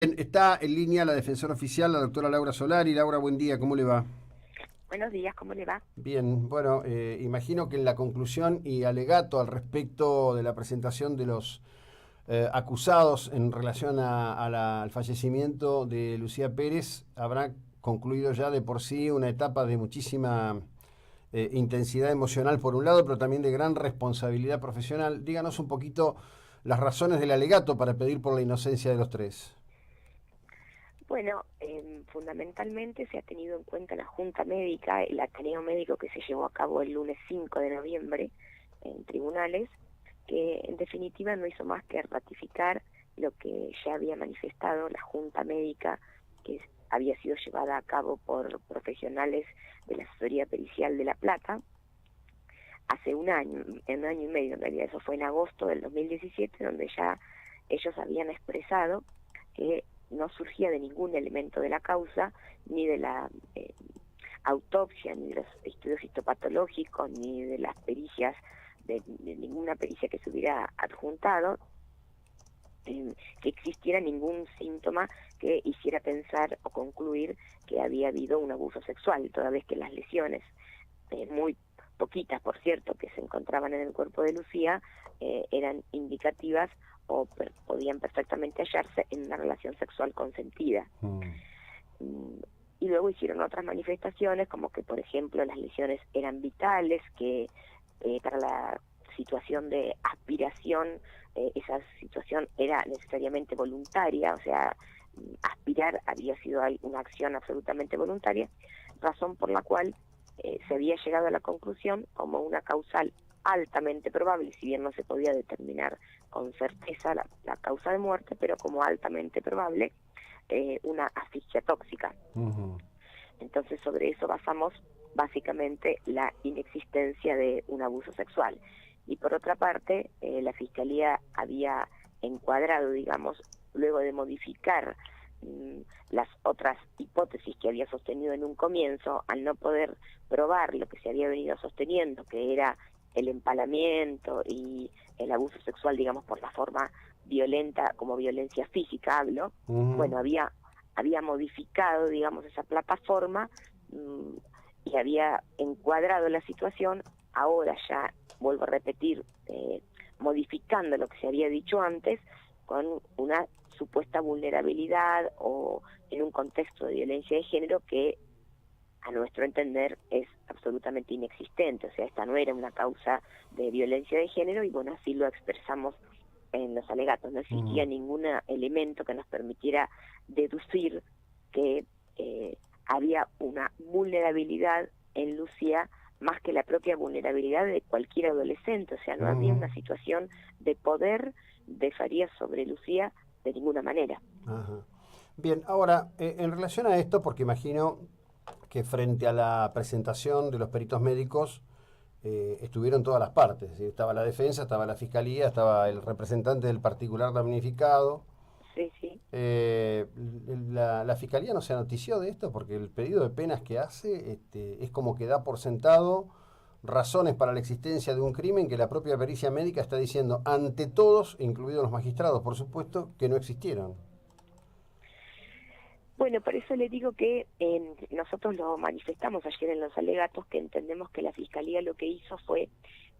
Está en línea la defensora oficial, la doctora Laura Solari. Laura, buen día, ¿cómo le va? Buenos días, ¿cómo le va? Bien, bueno, imagino que en la conclusión y alegato al respecto de la presentación de los acusados en relación al fallecimiento de Lucía Pérez, habrá concluido ya de por sí una etapa de muchísima intensidad emocional por un lado, pero también de gran responsabilidad profesional. Díganos un poquito las razones del alegato para pedir por la inocencia de los tres. Bueno, fundamentalmente se ha tenido en cuenta la Junta Médica, el Ateneo Médico que se llevó a cabo el lunes 5 de noviembre en tribunales, que en definitiva no hizo más que ratificar lo que ya había manifestado la Junta Médica, que había sido llevada a cabo por profesionales de la Asesoría Pericial de La Plata, hace un año y medio en realidad. Eso fue en agosto del 2017, donde ya ellos habían expresado que no surgía de ningún elemento de la causa, ni de la autopsia, ni de los estudios histopatológicos, ni de las pericias, de ninguna pericia que se hubiera adjuntado, que existiera ningún síntoma que hiciera pensar o concluir que había habido un abuso sexual, toda vez que las lesiones, muy poquitas por cierto, que se encontraban en el cuerpo de Lucía, eran indicativas o podían perfectamente hallarse en una relación sexual consentida. Mm. Mm, Y luego hicieron otras manifestaciones, como que, por ejemplo, las lesiones eran vitales, que para la situación de aspiración, esa situación era necesariamente voluntaria, o sea, aspirar había sido una acción absolutamente voluntaria, razón por la cual se había llegado a la conclusión como una causal altamente probable, si bien no se podía determinar con certeza la causa de muerte, pero como altamente probable, una asfixia tóxica. Ujú. Entonces sobre eso basamos básicamente la inexistencia de un abuso sexual. Y por otra parte, la Fiscalía había encuadrado, digamos, luego de modificar las otras hipótesis que había sostenido en un comienzo, al no poder probar lo que se había venido sosteniendo, que era el empalamiento y el abuso sexual, digamos, por la forma violenta, como violencia física hablo. Ujú. Bueno, había modificado, digamos, esa plataforma, mmm, y había encuadrado la situación. Ahora ya, vuelvo a repetir, modificando lo que se había dicho antes, con una supuesta vulnerabilidad o en un contexto de violencia de género que a nuestro entender es absolutamente inexistente. O sea, esta no era una causa de violencia de género, y bueno, así lo expresamos en los alegatos. No existía Ujú. ningún elemento que nos permitiera deducir que había una vulnerabilidad en Lucía más que la propia vulnerabilidad de cualquier adolescente. O sea, no había Ujú. una situación de poder de Farías sobre Lucía de ninguna manera. Ajá. Bien, ahora, en relación a esto, porque imagino que frente a la presentación de los peritos médicos estuvieron todas las partes, ¿sí? Estaba la defensa, estaba la fiscalía, estaba el representante del particular damnificado. Sí, sí. Eh, la fiscalía no se notició de esto porque el pedido de penas que hace es como que da por sentado razones para la existencia de un crimen que la propia pericia médica está diciendo ante todos, incluidos los magistrados, por supuesto, que no existieron. Bueno, por eso le digo que nosotros lo manifestamos ayer en los alegatos, que entendemos que la Fiscalía lo que hizo fue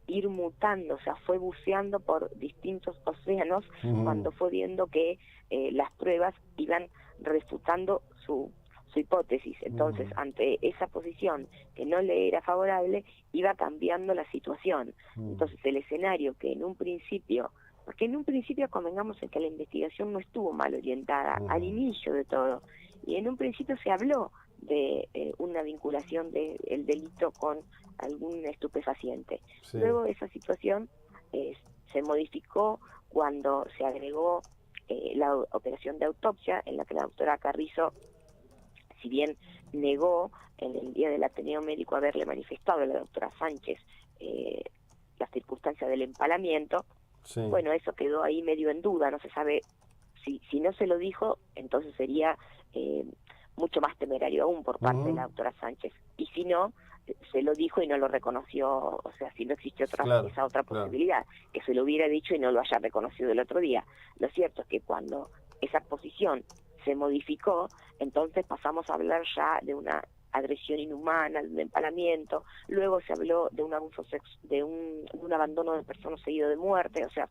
ir mutando, o sea, fue buceando por distintos océanos Ujú. cuando fue viendo que las pruebas iban refutando su hipótesis. Entonces, Ujú. ante esa posición que no le era favorable, iba cambiando la situación. Ujú. Entonces, el escenario que en un principio, porque en un principio convengamos en que la investigación no estuvo mal orientada al Ujú. inicio de todo, y en un principio se habló de una vinculación del delito con algún estupefaciente. Sí. Luego esa situación se modificó cuando se agregó la operación de autopsia, en la que la doctora Carrizo, si bien negó en el día del Ateneo Médico haberle manifestado a la doctora Sánchez eh, las circunstancias del empalamiento. Sí. Bueno, eso quedó ahí medio en duda, no se sabe si no se lo dijo, entonces sería eh, mucho más temerario aún por parte de la Ujú. doctora Sánchez. Y si no, se lo dijo y no lo reconoció, o sea, si no existe Claro, esa otra claro. posibilidad, que se lo hubiera dicho y no lo haya reconocido el otro día. Lo cierto es que cuando esa posición se modificó, entonces pasamos a hablar ya de una agresión inhumana, de un empalamiento, luego se habló de un abuso de un abandono de persona seguido de muerte, o sea,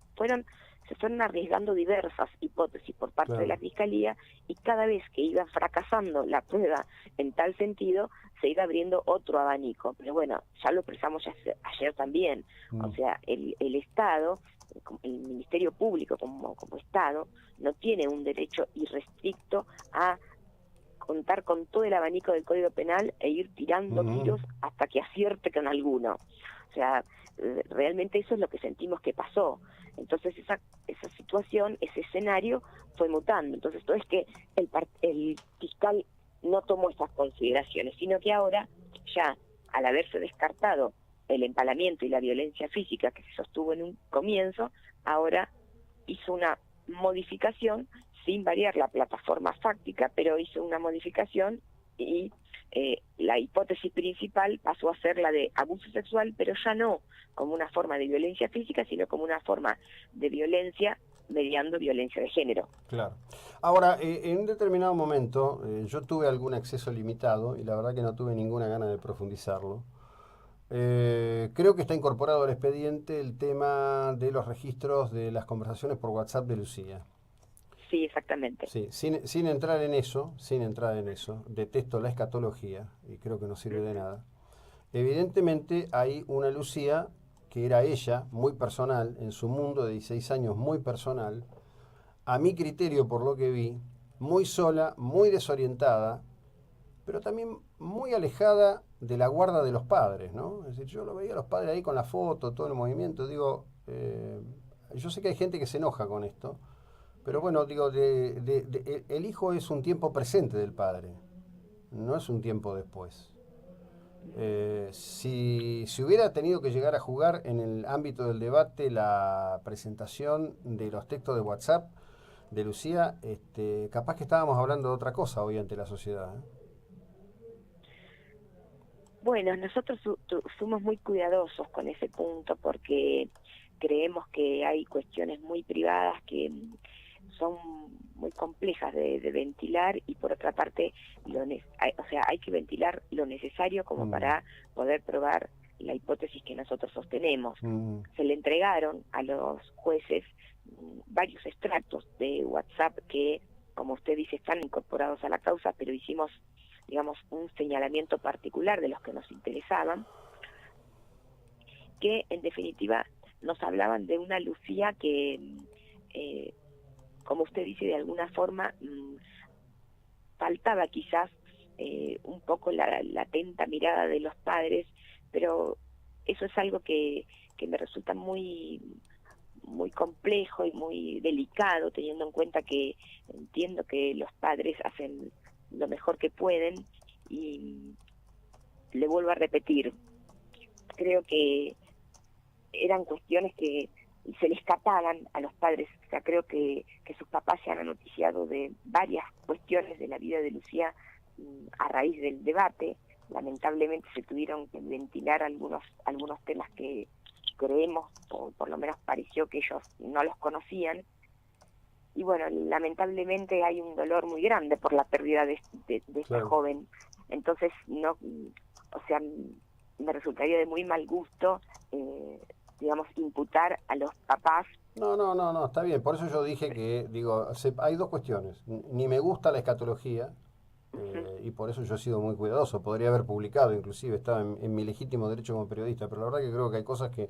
se fueron arriesgando diversas hipótesis por parte de Claro. la Fiscalía, y cada vez que iba fracasando la prueba en tal sentido, se iba abriendo otro abanico. Pero bueno, ya lo expresamos ayer también, o sea, el Estado, el Ministerio Público como Estado, no tiene un derecho irrestricto a contar con todo el abanico del Código Penal e ir tirando tiros hasta que acierte con alguno. O sea, realmente eso es lo que sentimos que pasó. Entonces esa situación, ese escenario fue mutando. Entonces no es que el fiscal no tomó esas consideraciones, sino que ahora, ya al haberse descartado el empalamiento y la violencia física que se sostuvo en un comienzo, ahora hizo una modificación sin variar la plataforma fáctica, pero hizo una modificación y la hipótesis principal pasó a ser la de abuso sexual, pero ya no como una forma de violencia física, sino como una forma de violencia mediando violencia de género. Claro. Ahora, en un determinado momento, yo tuve algún acceso limitado y la verdad que no tuve ninguna gana de profundizarlo. Creo que está incorporado al expediente el tema de los registros de las conversaciones por WhatsApp de Lucía. Sí, exactamente. Sí, sin entrar en eso, detesto la escatología y creo que no sirve de nada. Evidentemente hay una Lucía que era ella, muy personal, en su mundo de 16 años, muy personal, a mi criterio por lo que vi, muy sola, muy desorientada, pero también muy alejada de la guarda de los padres, ¿no? Es decir, yo lo veía a los padres ahí con la foto, todo el movimiento, digo, yo sé que hay gente que se enoja con esto, pero bueno, digo, el hijo es un tiempo presente del padre, no es un tiempo después. Si hubiera tenido que llegar a jugar en el ámbito del debate la presentación de los textos de WhatsApp de Lucía, capaz que estábamos hablando de otra cosa hoy ante la sociedad, ¿eh? Bueno, nosotros somos muy cuidadosos con ese punto porque creemos que hay cuestiones muy privadas que son muy complejas de ventilar, y por otra parte, hay que ventilar lo necesario como para poder probar la hipótesis que nosotros sostenemos. Se le entregaron a los jueces varios extractos de WhatsApp que, como usted dice, están incorporados a la causa, pero hicimos, digamos, un señalamiento particular de los que nos interesaban, que en definitiva nos hablaban de una Lucía que, como usted dice, de alguna forma faltaba quizás un poco la atenta mirada de los padres, pero eso es algo que me resulta muy complejo y muy delicado, teniendo en cuenta que entiendo que los padres hacen lo mejor que pueden, y le vuelvo a repetir, creo que eran cuestiones que se le escapaban a los padres. O sea, creo que sus papás se han noticiado de varias cuestiones de la vida de Lucía a raíz del debate. Lamentablemente se tuvieron que ventilar algunos temas que creemos, o por lo menos pareció que ellos no los conocían. Y bueno, lamentablemente hay un dolor muy grande por la pérdida de esta joven. Entonces, no, o sea, me resultaría de muy mal gusto, digamos, imputar a los papás. No, está bien. Por eso yo dije que, digo, hay dos cuestiones. Ni me gusta la escatología, y por eso yo he sido muy cuidadoso. Podría haber publicado, inclusive, estaba en mi legítimo derecho como periodista, pero la verdad que creo que hay cosas que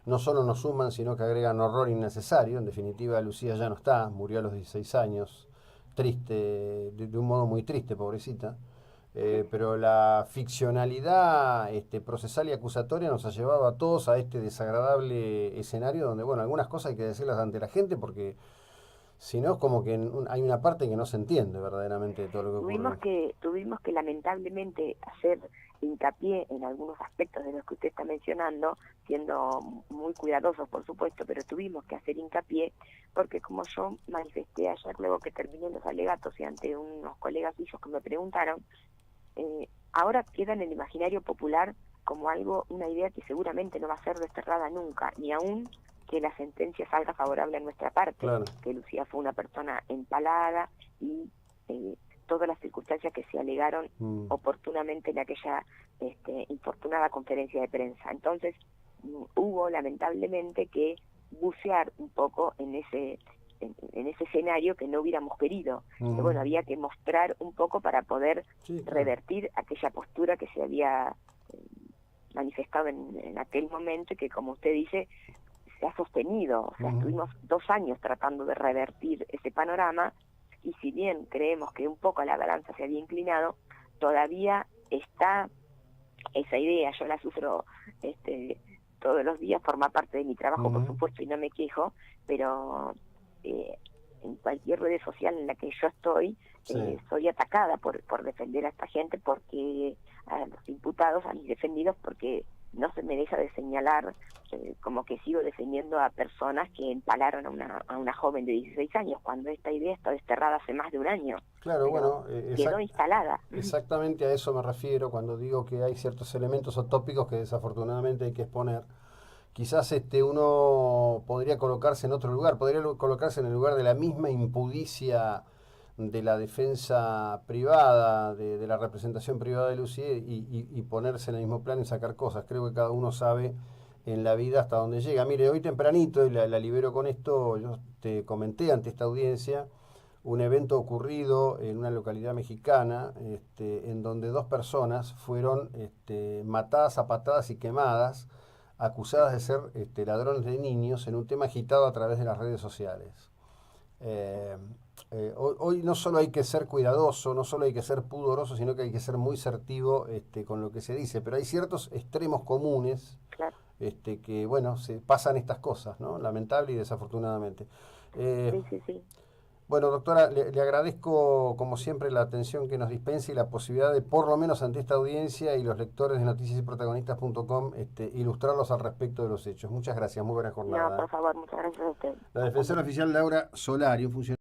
no solo nos suman, sino que agregan horror innecesario. En definitiva, Lucía ya no está, murió a los 16 años, triste, de un modo muy triste, pobrecita. Pero la ficcionalidad procesal y acusatoria nos ha llevado a todos a este desagradable escenario donde, bueno, algunas cosas hay que decirlas ante la gente porque si no es como que hay una parte que no se entiende verdaderamente de todo lo que ocurre. Tuvimos que lamentablemente hacer hincapié en algunos aspectos de los que usted está mencionando, siendo muy cuidadosos, por supuesto, pero tuvimos que hacer hincapié porque, como yo manifesté ayer luego que terminé los alegatos y ante unos colegas suyos que me preguntaron, ahora queda en el imaginario popular como algo, una idea que seguramente no va a ser desterrada nunca, ni aún que la sentencia salga favorable a nuestra parte, Claro. que Lucía fue una persona empalada y todas las circunstancias que se alegaron oportunamente en aquella infortunada conferencia de prensa. Entonces, hubo lamentablemente que bucear un poco en ese escenario que no hubiéramos querido. Pero bueno, había que mostrar un poco para poder revertir aquella postura que se había manifestado en aquel momento, y que, como usted dice, se ha sostenido. O sea, estuvimos 2 años tratando de revertir ese panorama, y si bien creemos que un poco la balanza se había inclinado, todavía está esa idea. Yo la sufro todos los días, forma parte de mi trabajo, por supuesto, y no me quejo, pero en cualquier red social en la que yo estoy, soy atacada por defender a esta gente, porque a los imputados, a mis defendidos, porque no se me deja de señalar como que sigo defendiendo a personas que empalaron a una joven de 16 años, cuando esta idea está desterrada hace más de un año. Claro, bueno, quedó instalada. Exactamente a eso me refiero cuando digo que hay ciertos elementos o tópicos que desafortunadamente hay que exponer. Quizás uno podría colocarse en otro lugar, podría colocarse en el lugar de la misma impudicia de la defensa privada, de la representación privada de Lucier, y ponerse en el mismo plano y sacar cosas. Creo que cada uno sabe en la vida hasta dónde llega. Mire, hoy tempranito, y la libero con esto, yo te comenté ante esta audiencia un evento ocurrido en una localidad mexicana, en donde 2 personas fueron matadas a patadas y quemadas, acusadas de ser ladrones de niños, en un tema agitado a través de las redes sociales. Hoy no solo hay que ser cuidadoso, no solo hay que ser pudoroso, sino que hay que ser muy certivo con lo que se dice, pero hay ciertos extremos comunes, Claro. Que, bueno, se pasan estas cosas, ¿no? Lamentable y desafortunadamente. Sí. Bueno, doctora, le agradezco como siempre la atención que nos dispensa y la posibilidad de, por lo menos ante esta audiencia y los lectores de noticiasyprotagonistas.com, ilustrarlos al respecto de los hechos. Muchas gracias, muy buena jornada. No, por favor, muchas gracias a usted. La defensora oficial Laura Solari, un funcionario